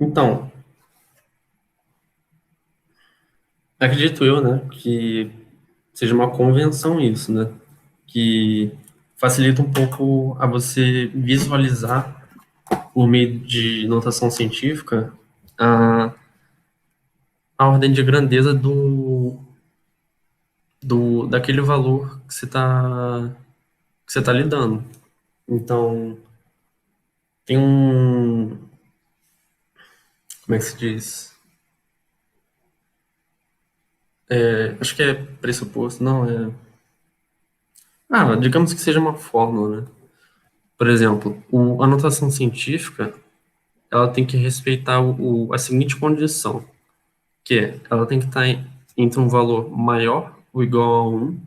Então, acredito eu, né, que seja uma convenção isso, né, que facilita um pouco a você visualizar, por meio de notação científica, a, a ordem de grandeza daquele valor que você tá lidando. Então, tem como é que se diz? Acho que é pressuposto, não, digamos que seja uma fórmula, né? Por exemplo, a notação científica, ela tem que respeitar a seguinte condição, que é, ela tem que estar entre um valor maior ou igual a 1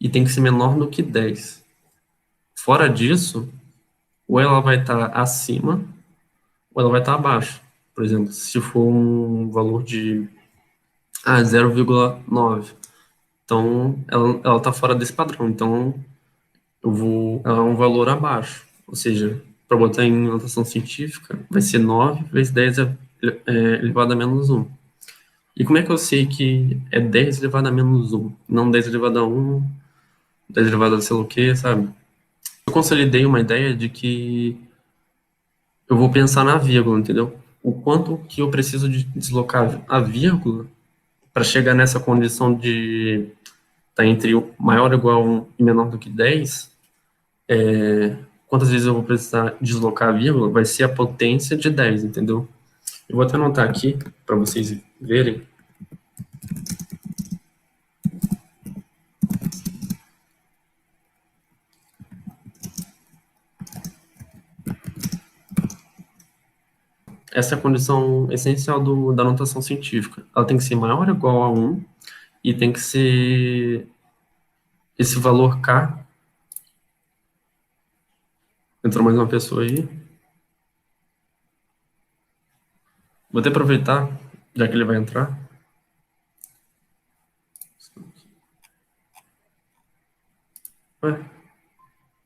e tem que ser menor do que 10. Fora disso, ou ela vai estar acima ou ela vai estar abaixo. Por exemplo, se for um valor de 0,9, então ela está fora desse padrão. Então, ela é um valor abaixo. Ou seja, para botar em notação científica, vai ser 9 vezes 10 elevado a menos 1. E como é que eu sei que é 10 elevado a menos 1, não 10 elevado a 1, 10 elevado a sei lá o quê, sabe? Eu consolidei uma ideia de que eu vou pensar na vírgula, entendeu? O quanto que eu preciso de deslocar a vírgula para chegar nessa condição de estar entre o maior ou igual a 1 e menor do que 10, quantas vezes eu vou precisar deslocar a vírgula, vai ser a potência de 10, entendeu? Eu vou até anotar aqui para vocês verem. Essa é a condição essencial da notação científica. Ela tem que ser maior ou igual a 1 e tem que ser esse valor K. Entrou mais uma pessoa aí. Vou até aproveitar, já que ele vai entrar. Ué,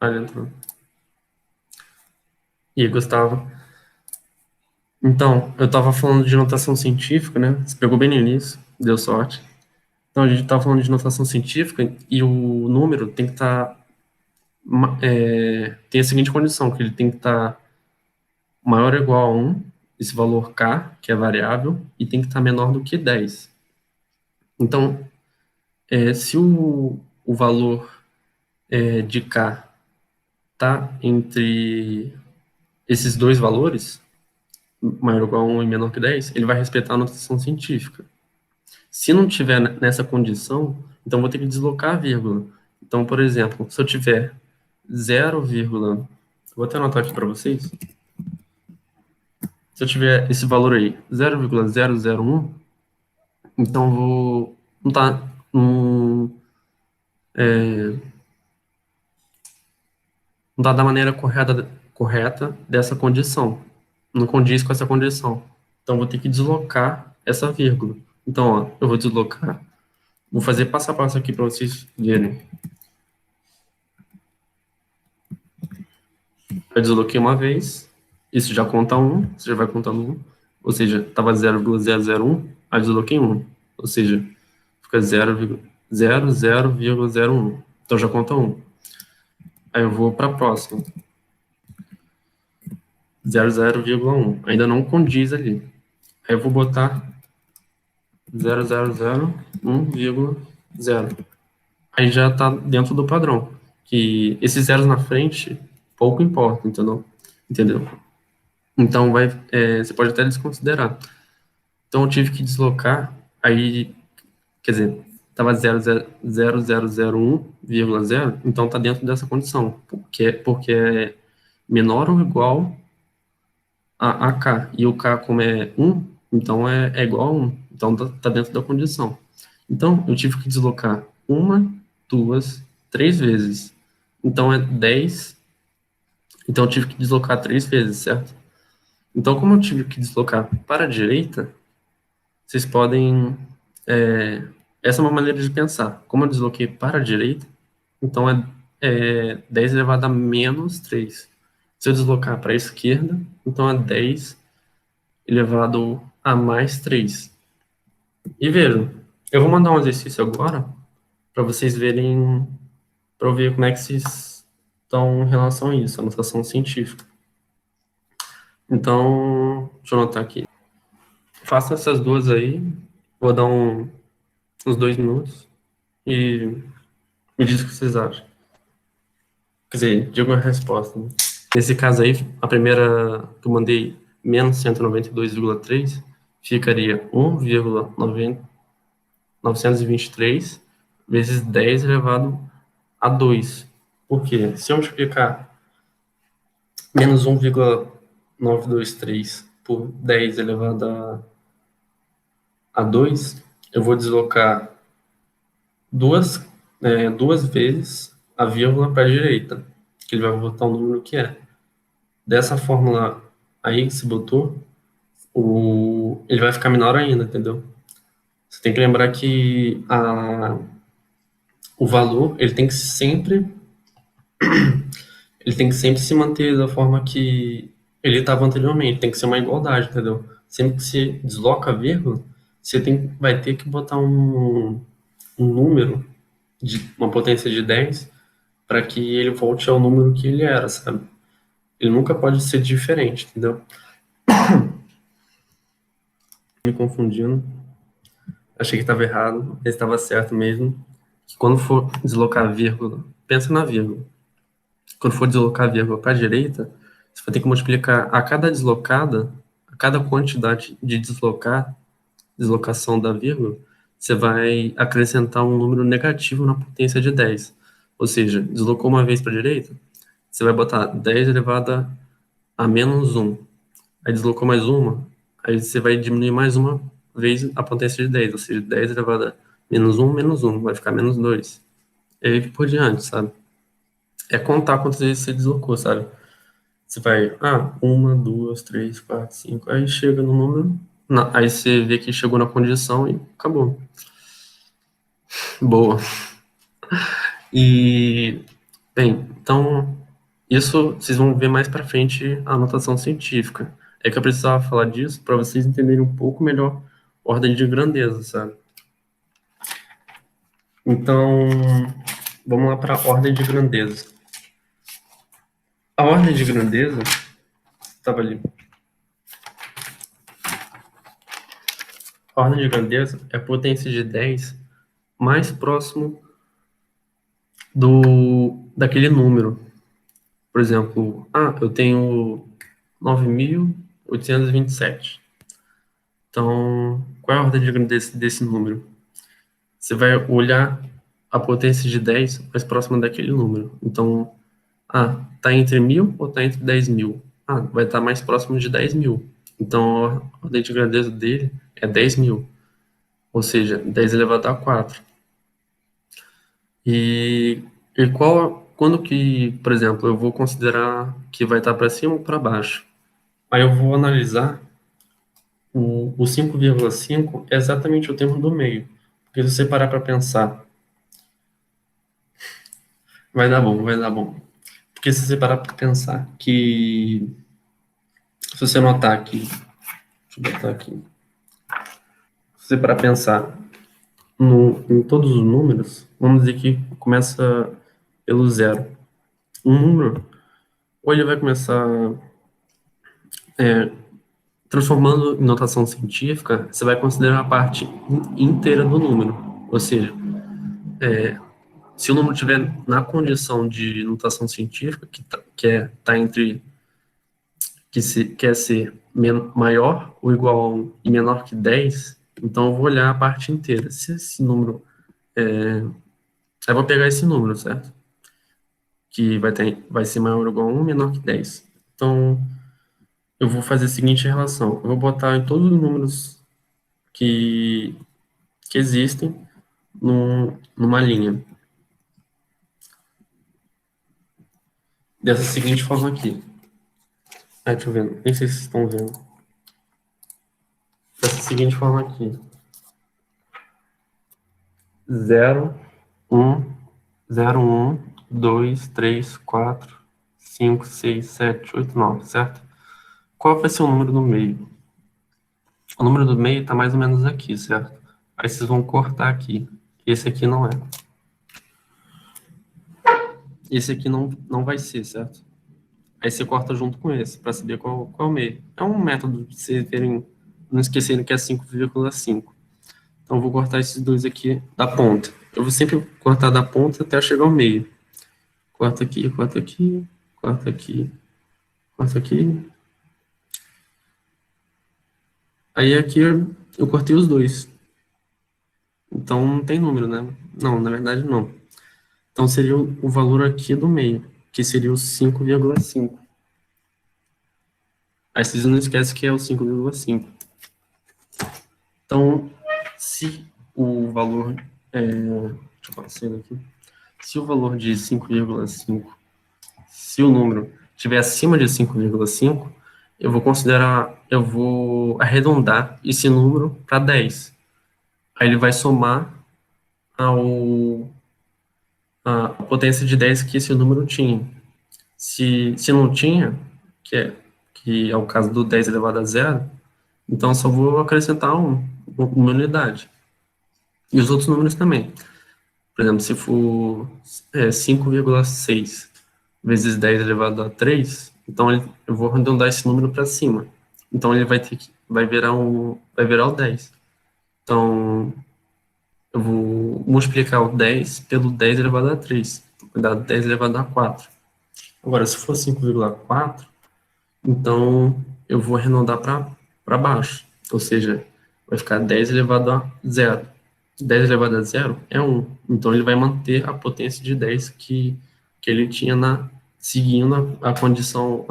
ele entrou. E aí, Gustavo? Então, eu estava falando de notação científica, né? Você pegou bem no início, deu sorte. Então, a gente estava falando de notação científica e o número tem que estar. Tem a seguinte condição, que ele tem que estar maior ou igual a 1, esse valor K, que é variável, e tem que estar menor do que 10. Então, se o valor de K está entre esses dois valores, maior ou igual a 1 e menor que 10, ele vai respeitar a notação científica. Se não tiver nessa condição, então vou ter que deslocar a vírgula. Então, por exemplo, se eu tiver 0, vou até anotar aqui para vocês. Se eu tiver esse valor aí, 0,001, então não tá, não tá da maneira correta dessa condição. Não condiz com essa condição. Então, vou ter que deslocar essa vírgula. Então, ó, eu vou deslocar. Vou fazer passo a passo aqui para vocês verem. Eu desloquei uma vez, isso já conta 1, você já vai contando 1. Ou seja, estava 0,001, aí desloquei 1. Ou seja, fica 0,00,01. Então já conta 1. Aí eu vou para a próxima. 00,1. Ainda não condiz ali. Aí eu vou botar 0,001,0. Aí já está dentro do padrão. Que esses zeros na frente pouco importa, entendeu? Entendeu? Então você pode até desconsiderar. Então eu tive que deslocar, aí, quer dizer, estava 0,0001,0, então está dentro dessa condição, porque é menor ou igual a K, e o K como é 1, então é igual a 1, então está dentro da condição. Então eu tive que deslocar uma, duas, três vezes, então é 10, então eu tive que deslocar três vezes, certo? Então como eu tive que deslocar para a direita, vocês podem. Essa é uma maneira de pensar. Como eu desloquei para a direita, então é 10 elevado a menos 3. Se eu deslocar para a esquerda, então é 10 elevado a mais 3. E vejam, eu vou mandar um exercício agora para vocês verem, para eu ver como é que vocês estão em relação a isso, a notação científica. Então, deixa eu anotar aqui. Faça essas duas aí, vou dar uns 2 minutos e me diz o que vocês acham. Quer dizer, diga uma resposta, né? Nesse caso aí, a primeira que eu mandei, menos 192,3, ficaria 1,923 vezes 10 elevado a 2. Por quê? Se eu multiplicar menos 1,923 por 10 elevado a 2, eu vou deslocar duas vezes a vírgula para a direita, que ele vai botar o número que é. Dessa fórmula aí que se botou, ele vai ficar menor ainda, entendeu? Você tem que lembrar que o valor ele tem que sempre se manter da forma que ele estava anteriormente, tem que ser uma igualdade, entendeu? Sempre que você desloca a vírgula, vai ter que botar um número de uma potência de 10 para que ele volte ao número que ele era, sabe? Ele nunca pode ser diferente, entendeu? Me confundindo, achei que estava errado, mas estava certo mesmo. Que quando for deslocar a vírgula, pensa na vírgula. Quando for deslocar a vírgula para a direita, você vai ter que multiplicar a cada deslocada, a cada quantidade de deslocação da vírgula, você vai acrescentar um número negativo na potência de 10. Ou seja, deslocou uma vez para a direita, você vai botar 10 elevado a menos 1. Aí deslocou mais uma, aí você vai diminuir mais uma vez a potência de 10, ou seja, 10 elevado a menos 1, vai ficar menos 2. E aí por diante, sabe? É contar quantas vezes você deslocou, sabe? Você vai, uma, duas, três, quatro, cinco, aí chega no número, aí você vê que chegou na condição e acabou. Boa. E, bem, então, isso vocês vão ver mais pra frente a notação científica. É que eu precisava falar disso para vocês entenderem um pouco melhor a ordem de grandeza, sabe? Então, vamos lá para a ordem de grandeza. A ordem de grandeza estava ali. A ordem de grandeza é a potência de 10 mais próximo daquele número. Por exemplo, eu tenho 9.827. Então, qual é a ordem de grandeza desse número? Você vai olhar a potência de 10 mais próxima daquele número. Então, tá entre 1.000 ou tá entre 10.000? Vai estar mais próximo de 10.000. Então, a ordem de grandeza dele é 10.000. Ou seja, 10 elevado a 4. E quando que, por exemplo, eu vou considerar que vai estar para cima ou para baixo? Aí eu vou analisar o 5,5 é exatamente o termo do meio. Porque se você parar para pensar, vai dar bom, vai dar bom. Porque se você parar para pensar que, se você notar aqui, deixa eu botar aqui, se você parar para pensar em todos os números, vamos dizer que começa pelo zero. Um número, ou ele vai começar transformando em notação científica, você vai considerar a parte inteira do número. Ou seja, se o número estiver na condição de notação científica, tá entre quer ser maior ou igual a 1 e menor que 10, então eu vou olhar a parte inteira. Se esse número eu vou pegar esse número, certo? Que vai ser maior ou igual a 1, menor que 10. Então, eu vou fazer a seguinte relação. Eu vou botar em todos os números que existem numa linha. Dessa seguinte forma aqui. Deixa eu ver. Nem sei se vocês estão vendo. Dessa seguinte forma aqui. 0, 1, 0, 1, 2, 3, 4, 5, 6, 7, 8, 9, certo? Qual vai ser o número no meio? O número do meio está mais ou menos aqui, certo? Aí vocês vão cortar aqui. Esse aqui não é. Esse aqui não vai ser, certo? Aí você corta junto com esse, para saber qual é o meio. É um método de vocês verem, não esquecerem que é 5,5. Então, eu vou cortar esses dois aqui da ponta. Eu vou sempre cortar da ponta até chegar ao meio. Corta aqui, corta aqui, corta aqui, corta aqui. Aí aqui eu cortei os dois. Então não tem número, né? Não, na verdade não. Então seria o valor aqui do meio, que seria o 5,5. Aí vocês não esquecem que é o 5,5. Então, se o valor. Deixa eu passar aqui. Se o valor de 5,5, se o número estiver acima de 5,5, eu vou arredondar esse número para 10. Aí ele vai somar ao, a potência de 10 que esse número tinha. Se não tinha, que é o caso do 10 elevado a zero, então só vou acrescentar uma unidade. E os outros números também. Por exemplo, se for 5,6 vezes 10 elevado a 3, então eu vou arredondar esse número para cima. Então ele vai virar o 10. Então eu vou multiplicar o 10 pelo 10 elevado a 3. Vai dar 10 elevado a 4. Agora, se for 5,4, então eu vou arredondar para baixo. Ou seja, vai ficar 10 elevado a zero. 10 elevado a zero é 1. Então ele vai manter a potência de 10 que ele tinha seguindo a condição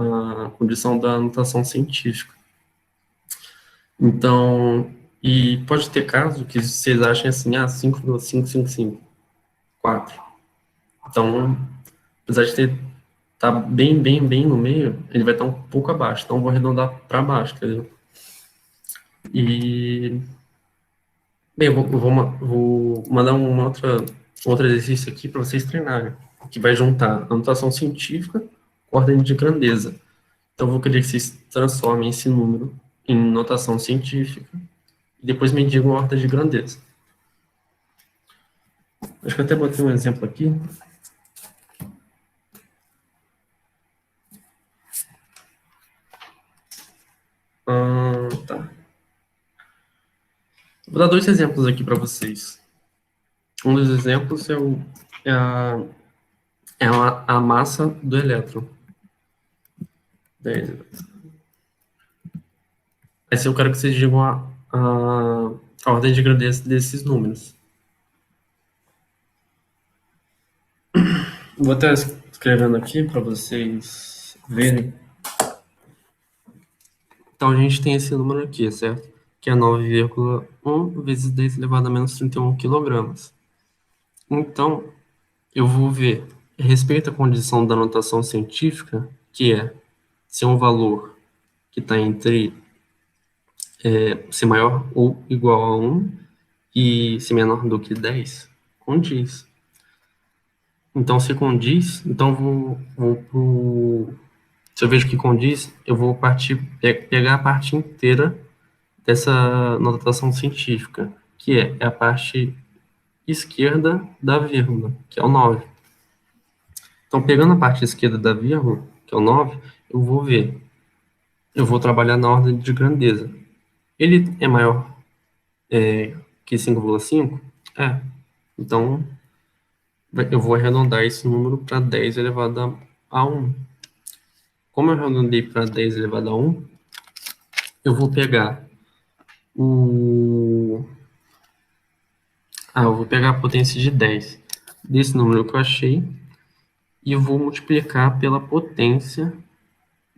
da notação científica. Então, e pode ter caso que vocês achem assim, 5,555, 4. Então, apesar de tá bem no meio, ele vai estar um pouco abaixo. Então, eu vou arredondar para baixo, entendeu? E, bem, vou mandar outro exercício aqui para vocês treinarem, que vai juntar a notação científica com ordem de grandeza. Então, eu vou querer que vocês transformem esse número em notação científica e depois me digam a ordem de grandeza. Acho que eu até botei um exemplo aqui. Tá. Vou dar dois exemplos aqui para vocês. Um dos exemplos é a massa do elétron. Aí eu quero que vocês digam a ordem de grandeza desses números. Vou até escrevendo aqui para vocês verem. Então a gente tem esse número aqui, certo? Que é 9,1 vezes 10 elevado a menos 31 quilogramas. Então, eu vou ver, respeito à condição da notação científica, que é se um valor que está entre ser maior ou igual a 1 e ser menor do que 10, condiz. Então, se condiz, então se eu vejo que condiz, eu vou pegar a parte inteira dessa notação científica, que é a parte esquerda da vírgula, que é o 9. Então, pegando a parte esquerda da vírgula, que é o 9, eu vou trabalhar na ordem de grandeza. Ele é maior que 5,5? É. Então, eu vou arredondar esse número para 10 elevado a 1. Como eu arredondei para 10 elevado a 1, eu vou pegar eu vou pegar a potência de 10 desse número que eu achei e eu vou multiplicar pela potência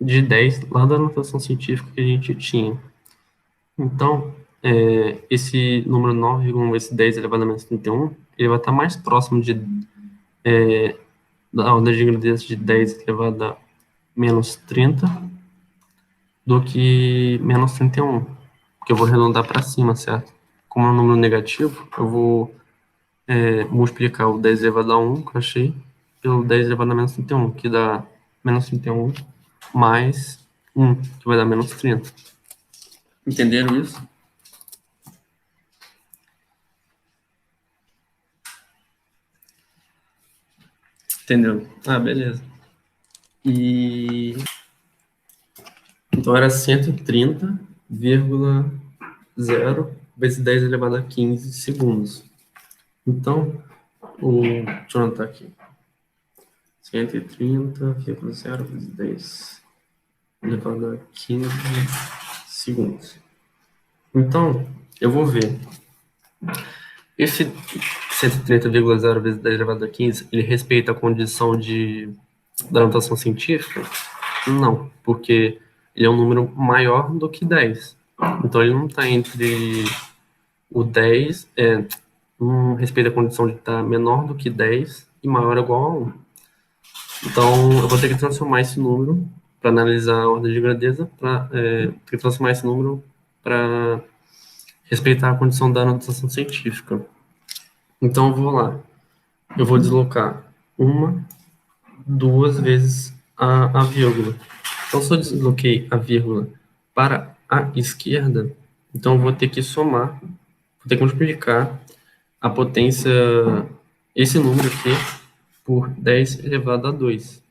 de 10 lá da notação científica que a gente tinha. Então, esse número 9,1 vezes 10 elevado a menos 31, ele vai estar mais próximo da ordem de grandeza de 10 elevado a menos 30 do que menos 31, porque eu vou arredondar para cima, certo? Como é um número negativo, eu vou multiplicar o 10 elevado a 1, que eu achei, pelo 10 elevado a menos 31, que dá menos 31 mais 1, que vai dar menos 30. Entenderam isso? Entendeu? Ah, beleza. E então era 130,0 vezes 10 elevado a 15 segundos. Então, deixa eu anotar aqui. 130,0 vezes 10 elevado a 15 segundos. Então, eu vou ver. Esse 130,0 vezes 10 elevado a 15, ele respeita a condição da notação científica? Não, porque ele é um número maior do que 10. Então, ele não está entre o 10, não respeita a condição de estar menor do que 10 e maior ou igual a 1. Então, eu vou ter que transformar esse número para analisar a ordem de grandeza, ter que transformar esse número para respeitar a condição da notação científica. Então, eu vou lá. Eu vou deslocar uma, duas vezes a vírgula. Então, se eu desloquei a vírgula para a esquerda, então eu vou ter que somar, vou ter que multiplicar a potência, esse número aqui, por 10 elevado a 2.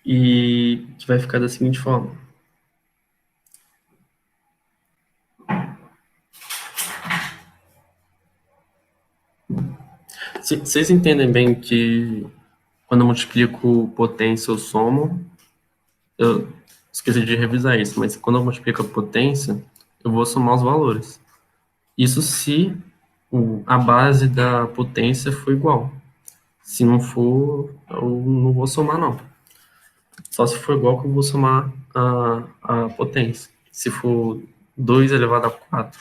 E que vai ficar da seguinte forma. Vocês entendem bem que quando eu multiplico potência eu somo? Eu esqueci de revisar isso, mas quando eu multiplico a potência, eu vou somar os valores. Isso se a base da potência for igual. Se não for, eu não vou somar, não. Só se for igual que eu vou somar a potência. Se for 2 elevado a 4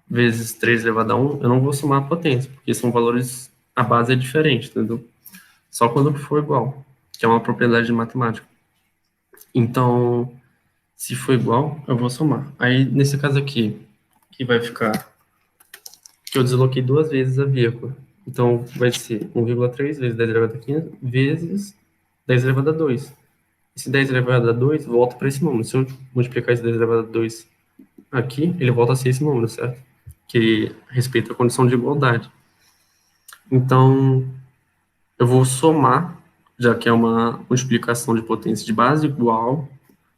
vezes 3 elevado a 1, eu não vou somar a potência, porque são valores, a base é diferente, entendeu? Só quando for igual, que é uma propriedade de matemática. Então, se for igual, eu vou somar. Aí, nesse caso aqui, que vai ficar, que eu desloquei duas vezes a vírgula. Então, vai ser 1,3 vezes 10 elevado a 15 vezes 10 elevado a 2. Esse 10 elevado a 2 volta para esse número. Se eu multiplicar esse 10 elevado a 2 aqui, ele volta a ser esse número, certo? Que respeita a condição de igualdade. Então, eu vou somar, já que é uma multiplicação de potência de base igual,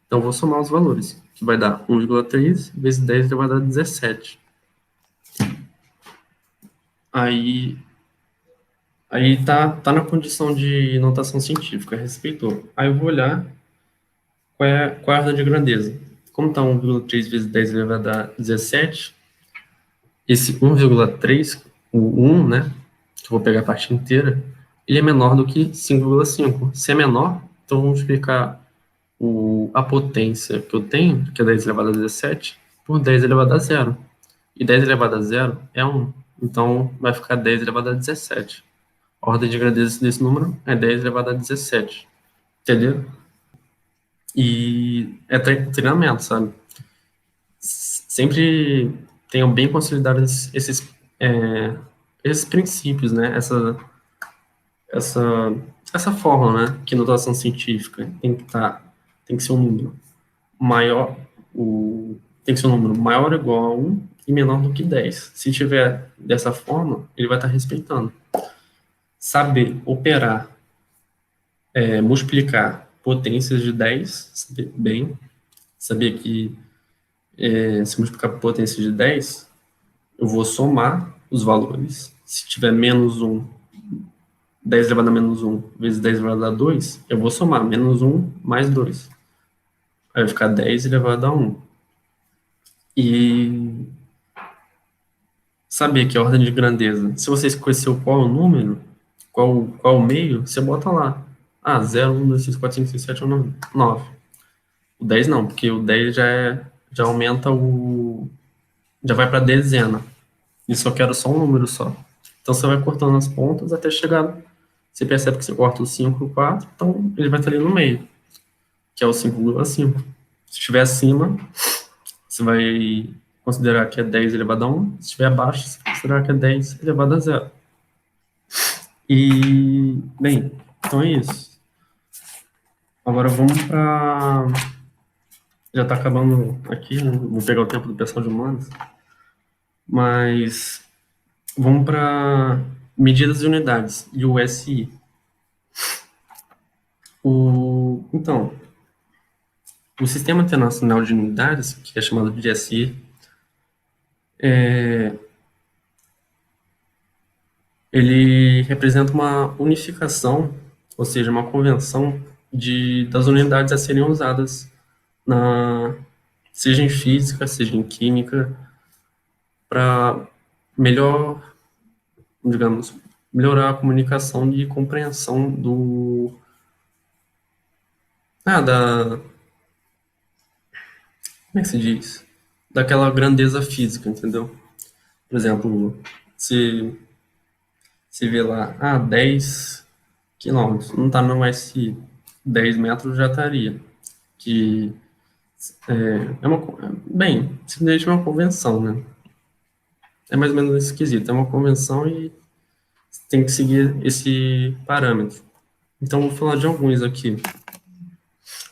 então eu vou somar os valores, que vai dar 1,3 vezes 10 elevado a 17. Aí tá na condição de notação científica, respeitou. Aí eu vou olhar qual é a ordem de grandeza. Como está 1,3 vezes 10 elevado a 17, esse 1,3, o 1, né, que eu vou pegar a parte inteira, ele é menor do que 5,5. Se é menor, então vamos multiplicar a potência que eu tenho, que é 10 elevado a 17, por 10 elevado a 0. E 10 elevado a 0 é 1. Então, vai ficar 10 elevado a 17. A ordem de grandeza desse número é 10 elevado a 17. Entendeu? E é treinamento, sabe? Sempre tenham bem consolidados esses princípios, né? Essa fórmula, né? Que notação científica tem que ser um número maior, tem que ser um número maior ou igual a 1 e menor do que 10. Se tiver dessa forma, ele vai estar respeitando. Saber operar, multiplicar potências de 10, saber bem, saber que se multiplicar por potência de 10, eu vou somar os valores. Se tiver menos 1, 10 elevado a menos 1 vezes 10 elevado a 2, eu vou somar menos 1 mais 2. Aí vai ficar 10 elevado a 1. E saber que a ordem de grandeza, se você esqueceu qual é o número, qual o meio, você bota lá. 0, 1, 2, 3, 4, 5, 6, 7, 8, 9. O 10 não, porque o 10 já aumenta já vai para dezena. E só quero só um número só. Então você vai cortando as pontas até chegar. Você percebe que você corta o 5 e o 4, então ele vai estar ali no meio, que é o 5,5. Se estiver acima, você vai considerar que é 10 elevado a 1. Se estiver abaixo, você vai considerar que é 10 elevado a 0. E, bem, então é isso. Agora vamos para. Já está acabando aqui, né? Vou pegar o tempo do pessoal de humanas. Mas vamos para medidas e unidades, e o SI. Então, o Sistema Internacional de Unidades, que é chamado de SI, ele representa uma unificação, ou seja, uma convenção das unidades a serem usadas, seja em física, seja em química, para melhor, digamos, melhorar a comunicação e compreensão da, como é que se diz? Daquela grandeza física, entendeu? Por exemplo, se, se vê lá, 10 quilômetros, não está no SI, 10 metros já estaria, que é uma, bem, simplesmente uma convenção, né? É mais ou menos esquisito, é uma convenção e tem que seguir esse parâmetro. Então, vou falar de alguns aqui.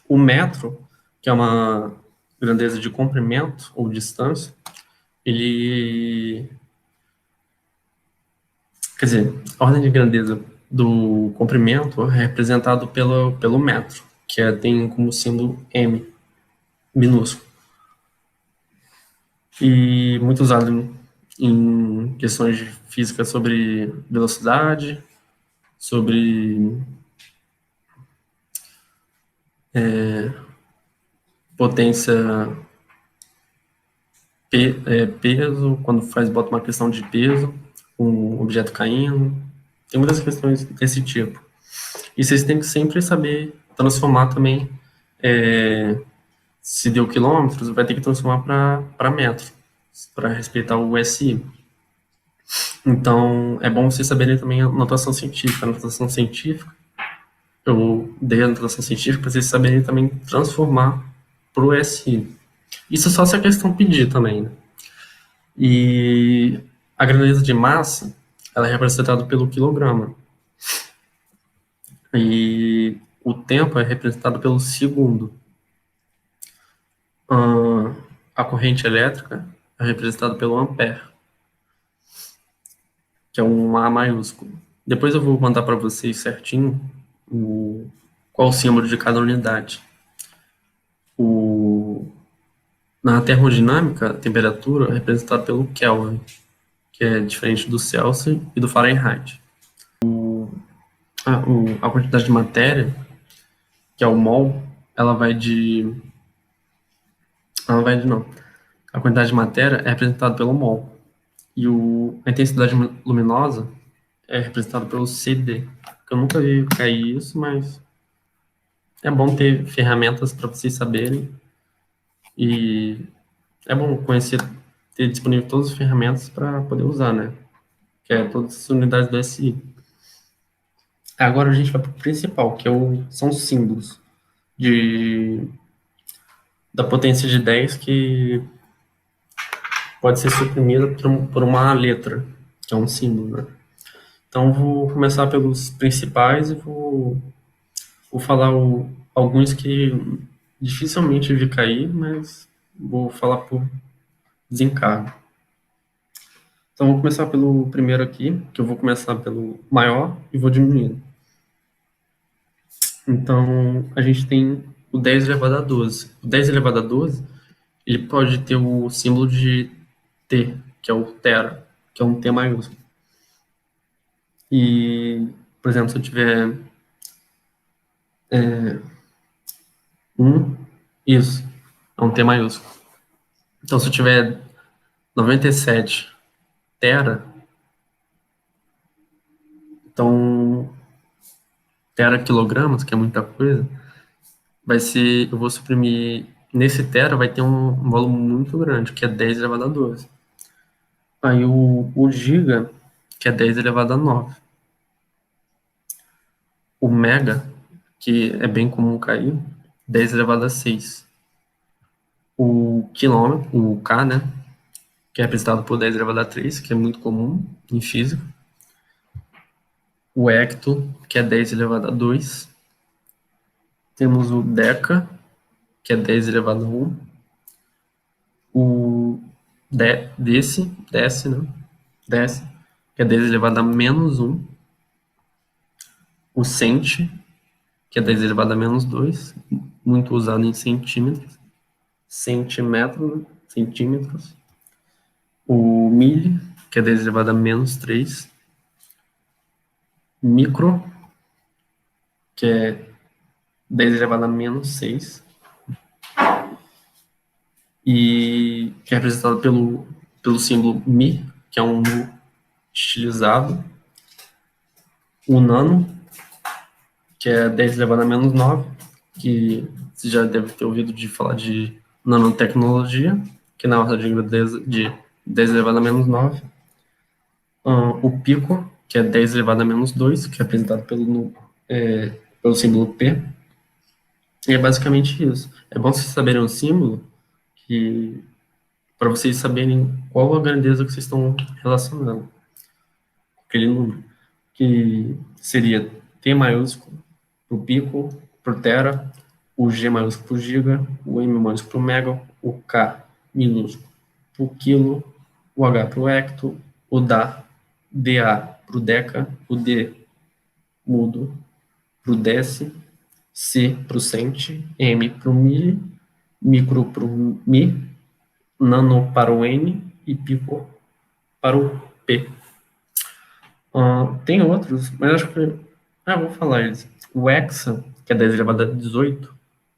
O metro, que é uma grandeza de comprimento ou distância, ele, quer dizer, a ordem de grandeza do comprimento é representado pelo metro, que tem como símbolo m, minúsculo. E muito usado em questões de física sobre velocidade, sobre potência, peso, quando bota uma questão de peso, um objeto caindo. Tem muitas questões desse tipo. E vocês têm que sempre saber transformar também. Se deu quilômetros, vai ter que transformar para metro, para respeitar o SI. Então, é bom vocês saberem também a notação científica. A notação científica, eu dei a notação científica para vocês saberem também transformar para o SI. Isso só se a questão pedir também, né? E a grandeza de massa, ela é representada pelo quilograma. E o tempo é representado pelo segundo. A corrente elétrica é representada pelo ampere, que é um A maiúsculo. Depois eu vou mandar para vocês certinho qual o símbolo de cada unidade. Na termodinâmica, a temperatura é representada pelo Kelvin, que é diferente do Celsius e do Fahrenheit. A quantidade de matéria, que é o mol, ela vai de. Ela vai de não. A quantidade de matéria é representada pelo mol. E a intensidade luminosa é representada pelo CD. Eu nunca vi cair isso, mas é bom ter ferramentas para vocês saberem. E é bom conhecer, ter disponível todas as ferramentas para poder usar, né? Que é todas as unidades do SI. Agora a gente vai para o principal, que são os símbolos da potência de 10 que pode ser suprimida por uma letra, que é um símbolo, né? Então vou começar pelos principais e vou falar alguns que dificilmente vi cair, mas vou falar por desencargo. Então vou começar pelo primeiro aqui, que eu vou começar pelo maior e vou diminuindo. Então a gente tem o 10 elevado a 12. O 10 elevado a 12, ele pode ter o símbolo de T, que é o tera, que é um T maiúsculo. E, por exemplo, se eu tiver isso, é um T maiúsculo. Então se eu tiver 97 tera, então tera quilogramas, que é muita coisa, eu vou suprimir, nesse tera vai ter um volume muito grande, que é 10 elevado a 12. Aí o giga, que é 10 elevado a 9. O mega, que é bem comum cair, 10 elevado a 6. O quilômetro, o K, né, que é representado por 10 elevado a 3, que é muito comum em física. O hecto, que é 10 elevado a 2. Temos o deca, que é 10 elevado a 1. O desce, né? Desce, que é 10 elevado a menos 1. O centi, que é 10 elevado a menos 2, muito usado em centímetros. Centímetro, centímetros. O milli, que é 10 elevado a menos 3. Micro, que é 10 elevado a menos 6. E que é representado pelo símbolo Mi, que é um mu estilizado. O nano, que é 10 elevado a menos 9, que você já deve ter ouvido de falar de nanotecnologia, que na ordem de grandeza de 10 elevado a menos 9. O pico, que é 10 elevado a menos 2, que é representado pelo símbolo P. E é basicamente isso. É bom vocês saberem o símbolo, que para vocês saberem qual a grandeza que vocês estão relacionando com aquele número, que seria T maiúsculo para o pico, para o tera, o G maiúsculo para o giga, o M maiúsculo para o mega, o K minúsculo para o quilo, o H para o hecto, o DA para o deca, o D mudo para o deci, C para o centi, M para o milli, micro para o mi, nano para o N e pico para o P. Tem outros, mas acho que. Vou falar eles. O hexa, que é 10 elevado a 18,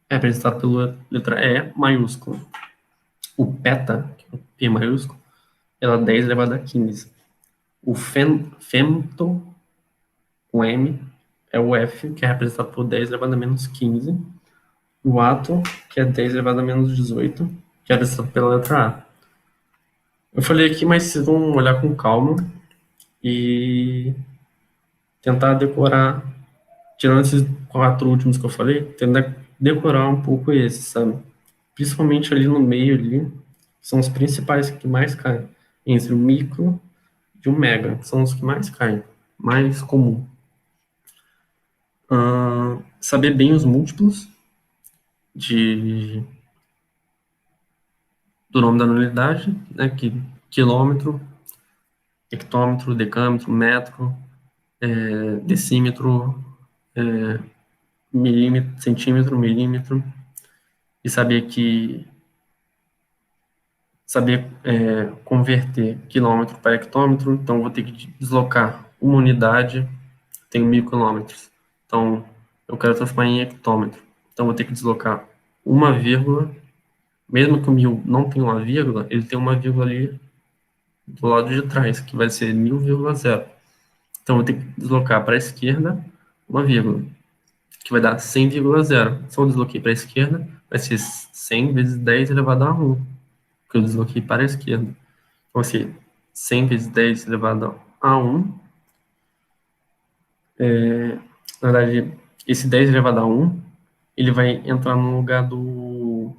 é representado pela letra E maiúscula. O peta, que é o P maiúsculo, ela é 10 elevado a 15. O femto, com M, é o F, que é representado por 10 elevado a menos 15. O ato, que é 10 elevado a menos 18, que é representado pela letra A. Eu falei aqui, mas vocês vão olhar com calma e tentar decorar, tirando esses 4 últimos que eu falei, tentar decorar um pouco esses, sabe? Principalmente ali no meio ali, são os principais que mais caem. Entre o micro e o mega, são os que mais caem, mais comum. Saber bem os múltiplos do nome da unidade, né, que quilômetro, hectômetro, decâmetro, metro, decímetro, milímetro, centímetro, milímetro, e saber converter quilômetro para hectômetro, então vou ter que deslocar uma unidade, tenho 1.000 quilômetros, então eu quero transformar em hectômetro, então vou ter que deslocar uma vírgula, mesmo que o 1.000 não tenha uma vírgula, ele tem uma vírgula ali do lado de trás, que vai ser 1.000,0. Então, eu vou ter que deslocar para a esquerda uma vírgula, que vai dar 100,0. Se eu desloquei para a esquerda, vai ser 100 vezes 10 elevado a 1, que eu desloquei para a esquerda. Então, vai ser 100 vezes 10 elevado a 1. Na verdade, esse 10 elevado a 1, ele vai entrar no lugar do...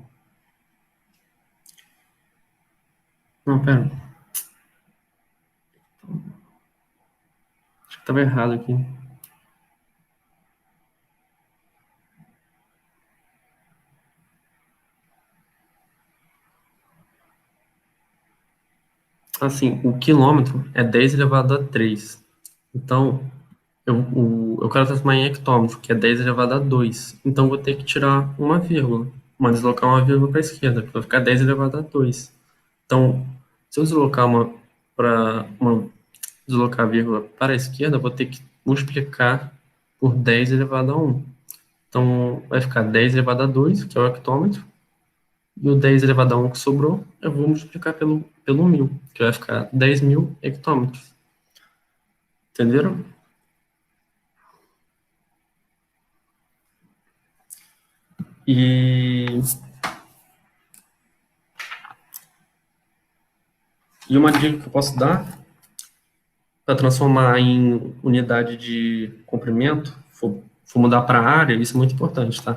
Não, pera. Acho que estava errado aqui. Assim, o quilômetro é 10 elevado a 3. Então, eu quero transformar em hectômetro, que é 10 elevado a 2. Então, eu vou ter que tirar uma vírgula. Deslocar uma vírgula para a esquerda, que vai ficar 10 elevado a 2. Então, se eu deslocar a vírgula para a esquerda, eu vou ter que multiplicar por 10 elevado a 1. Então, vai ficar 10 elevado a 2, que é o hectômetro, e o 10 elevado a 1 que sobrou, eu vou multiplicar pelo 1.000, que vai ficar 10.000 hectômetros. Entenderam? E uma dica que eu posso dar para transformar em unidade de comprimento, for mudar para área, isso é muito importante, tá?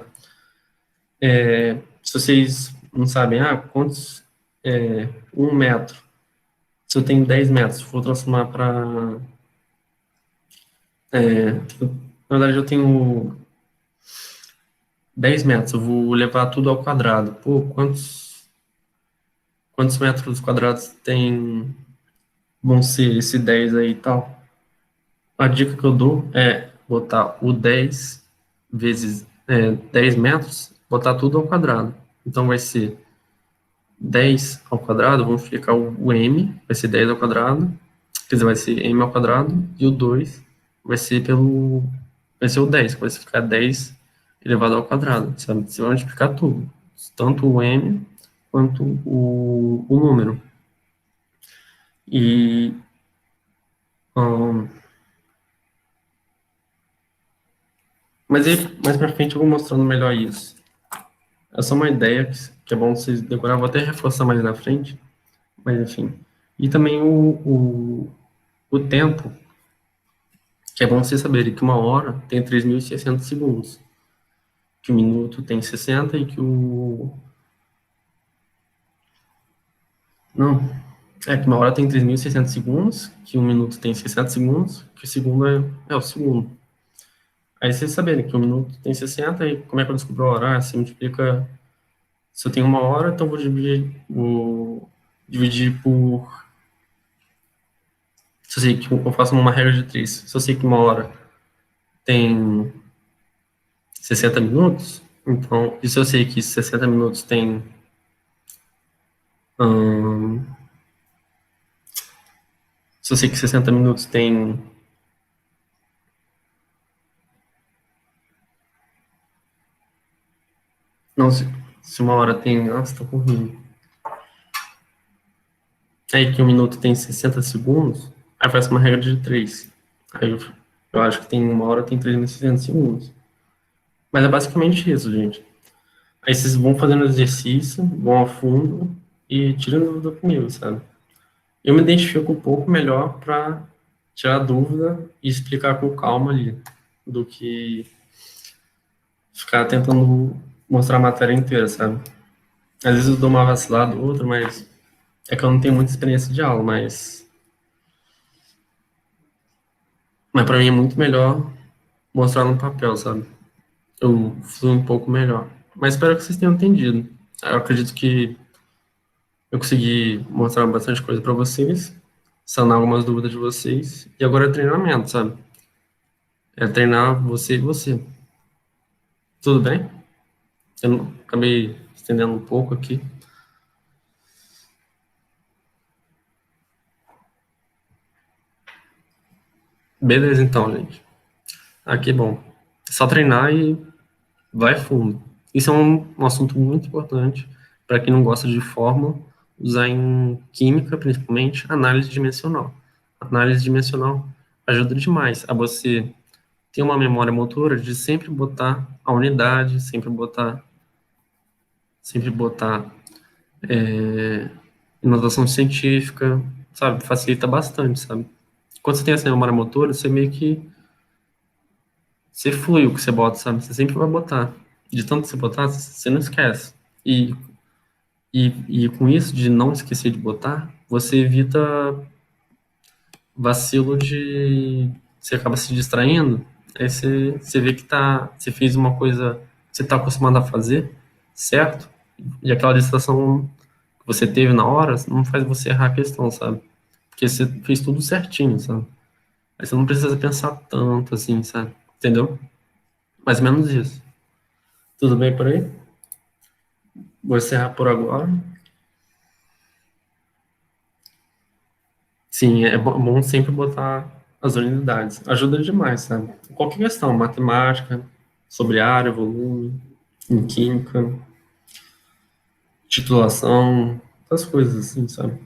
Se vocês não sabem, quantos 1 metro, se eu tenho 10 metros, for transformar para... na verdade, eu tenho 10 metros, eu vou levar tudo ao quadrado. Pô, quantos metros quadrados tem, vão ser esse 10 aí e tal? A dica que eu dou é botar o 10 vezes 10 metros, botar tudo ao quadrado. Então vai ser 10 ao quadrado, vamos explicar o m, vai ser 10 ao quadrado, quer dizer, vai ser m ao quadrado, e o 2 vai ser o 10, que vai ficar 10 elevado ao quadrado, sabe? Você vai multiplicar tudo, tanto o m quanto o número. E hum, mas aí, mais pra frente eu vou mostrando melhor isso. É só uma ideia que é bom vocês decorar, vou até reforçar mais na frente, mas enfim. E também o tempo, que é bom vocês saberem que uma hora tem 3.600 segundos, que o minuto tem 60 e que o... Não, que uma hora tem 3.600 segundos, que um minuto tem 60 segundos, que o segundo é o segundo. Aí vocês saberem que um minuto tem 60, e como é que eu descubro a hora? Você multiplica... Se eu tenho uma hora, então vou dividir por... Se eu sei que eu faço uma regra de 3, se eu sei que uma hora tem 60 minutos, então, e se eu sei que 60 minutos tem... hum, se eu sei que 60 minutos tem... Não, se uma hora tem... Nossa, tô correndo. Aí que um minuto tem 60 segundos, aí faz uma regra de 3. Aí eu acho que tem uma hora tem 3.600 segundos. Mas é basicamente isso, gente. Aí vocês vão fazendo exercício, vão a fundo e tiram dúvida comigo, sabe? Eu me identifico um pouco melhor para tirar dúvida e explicar com calma ali, do que ficar tentando mostrar a matéria inteira, sabe? Às vezes eu dou uma vacilada ou outra, mas é que eu não tenho muita experiência de aula, mas para mim é muito melhor mostrar no papel, sabe? Eu flui um pouco melhor. Mas espero que vocês tenham entendido. Eu acredito que eu consegui mostrar bastante coisa para vocês, sanar algumas dúvidas de vocês, e agora é treinamento, sabe? É treinar você e você. Tudo bem? Acabei estendendo um pouco aqui. Beleza, então, gente. Aqui, bom. É só treinar e vai fundo. Isso é um assunto muito importante para quem não gosta de fórmula, usar em química, principalmente, análise dimensional. Análise dimensional ajuda demais a você ter uma memória motora de sempre botar a unidade, sempre botar inotação científica, sabe? Facilita bastante, sabe? Quando você tem essa memória motora, você meio que você flui o que você bota, sabe? Você sempre vai botar. De tanto que você botar, você não esquece. E com isso, de não esquecer de botar, você evita vacilo de... Você acaba se distraindo, aí você vê que você fez uma coisa que você está acostumado a fazer, certo? E aquela distração que você teve na hora não faz você errar a questão, sabe? Porque você fez tudo certinho, sabe? Aí você não precisa pensar tanto assim, sabe? Entendeu? Mais ou menos isso. Tudo bem por aí? Vou encerrar por agora. Sim, é bom sempre botar as unidades. Ajuda demais, sabe? Qualquer questão, matemática, sobre área, volume, em química, titulação, essas coisas assim, sabe?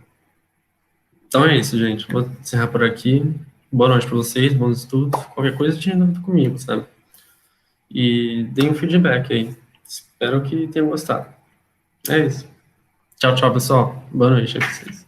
Então é isso, gente. Vou encerrar por aqui. Boa noite para vocês, bons estudos. Qualquer coisa, tinha dúvida comigo, sabe? E deem um feedback aí. Espero que tenham gostado. É isso. Tchau, tchau, pessoal. Boa noite a vocês.